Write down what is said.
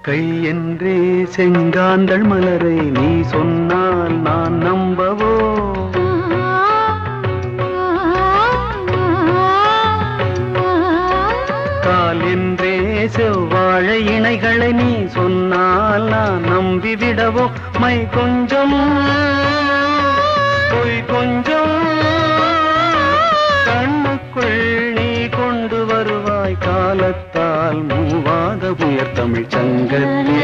கை என்றே செங்காந்தள் மலரை நீ சொன்னால் நான் நம்பவோ? கால் என்றே செவ்வாழை இணைகளை நீ சொன்னால் நான் நம்பிவிடவோ? மை கொஞ்சம் பொய் கொஞ்சம் கண்ணுக்குள் நீ கொண்டு வருவாய் காலத்தால் மூவாத உயர் தமிழ் சங்கத்தில்.